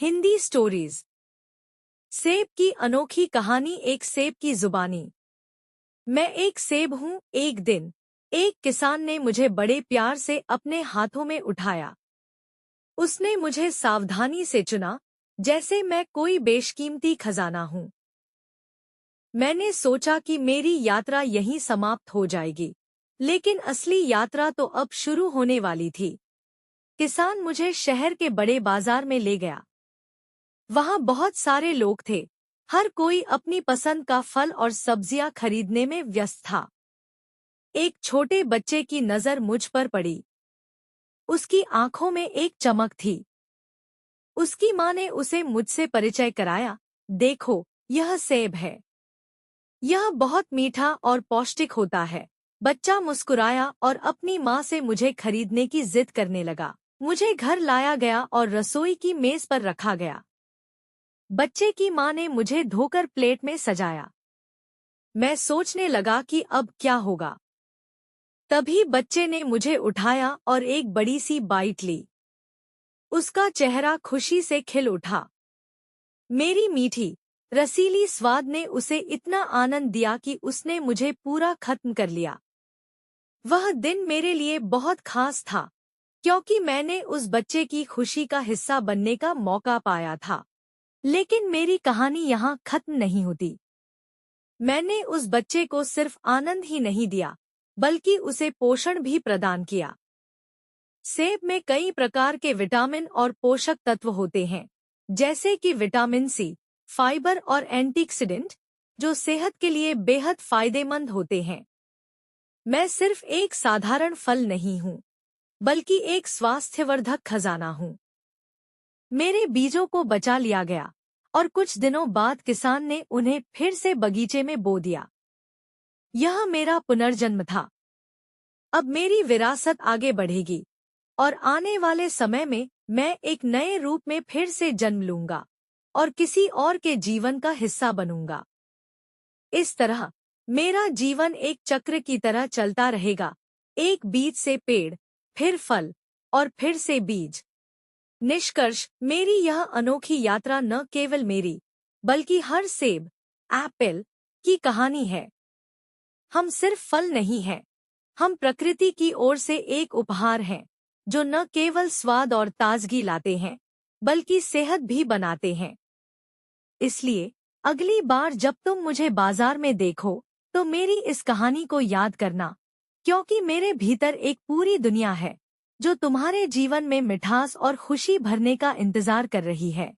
Hindi stories. सेब की अनोखी कहानी। एक सेब की जुबानी। मैं एक सेब हूँ। एक दिन एक किसान ने मुझे बड़े प्यार से अपने हाथों में उठाया। उसने मुझे सावधानी से चुना, जैसे मैं कोई बेशकीमती खजाना हूँ। मैंने सोचा कि मेरी यात्रा यहीं समाप्त हो जाएगी, लेकिन असली यात्रा तो अब शुरू होने वाली थी। किसान मुझे शहर के बड़े बाजार में ले गया। वहां बहुत सारे लोग थे। हर कोई अपनी पसंद का फल और सब्जियां खरीदने में व्यस्त था। एक छोटे बच्चे की नजर मुझ पर पड़ी। उसकी आंखों में एक चमक थी। उसकी माँ ने उसे मुझसे परिचय कराया। देखो, यह सेब है। यह बहुत मीठा और पौष्टिक होता है। बच्चा मुस्कुराया और अपनी माँ से मुझे खरीदने की जिद करने लगा। मुझे घर लाया गया और रसोई की मेज पर रखा गया। बच्चे की माँ ने मुझे धोकर प्लेट में सजाया। मैं सोचने लगा कि अब क्या होगा। तभी बच्चे ने मुझे उठाया और एक बड़ी सी बाइट ली। उसका चेहरा खुशी से खिल उठा। मेरी मीठी, रसीली स्वाद ने उसे इतना आनंद दिया कि उसने मुझे पूरा खत्म कर लिया। वह दिन मेरे लिए बहुत खास था, क्योंकि मैंने उस बच्चे की खुशी का हिस्सा बनने का मौका पाया था। लेकिन मेरी कहानी यहाँ खत्म नहीं होती। मैंने उस बच्चे को सिर्फ आनंद ही नहीं दिया, बल्कि उसे पोषण भी प्रदान किया। सेब में कई प्रकार के विटामिन और पोषक तत्व होते हैं, जैसे कि विटामिन सी, फाइबर और एंटीऑक्सीडेंट, जो सेहत के लिए बेहद फायदेमंद होते हैं। मैं सिर्फ एक साधारण फल नहीं हूँ, बल्कि एक स्वास्थ्यवर्धक खजाना हूँ। मेरे बीजों को बचा लिया गया और कुछ दिनों बाद किसान ने उन्हें फिर से बगीचे में बो दिया। यह मेरा पुनर्जन्म था। अब मेरी विरासत आगे बढ़ेगी और आने वाले समय में मैं एक नए रूप में फिर से जन्म लूंगा और किसी और के जीवन का हिस्सा बनूंगा। इस तरह मेरा जीवन एक चक्र की तरह चलता रहेगा। एक बीज से पेड़, फिर फल और फिर से बीज। निष्कर्ष, मेरी यह अनोखी यात्रा न केवल मेरी, बल्कि हर सेब, एप्पल की कहानी है। हम सिर्फ फल नहीं हैं, हम प्रकृति की ओर से एक उपहार हैं, जो न केवल स्वाद और ताजगी लाते हैं, बल्कि सेहत भी बनाते हैं। इसलिए अगली बार जब तुम मुझे बाजार में देखो, तो मेरी इस कहानी को याद करना, क्योंकि मेरे भीतर एक पूरी दुनिया है, जो तुम्हारे जीवन में मिठास और खुशी भरने का इंतजार कर रही है।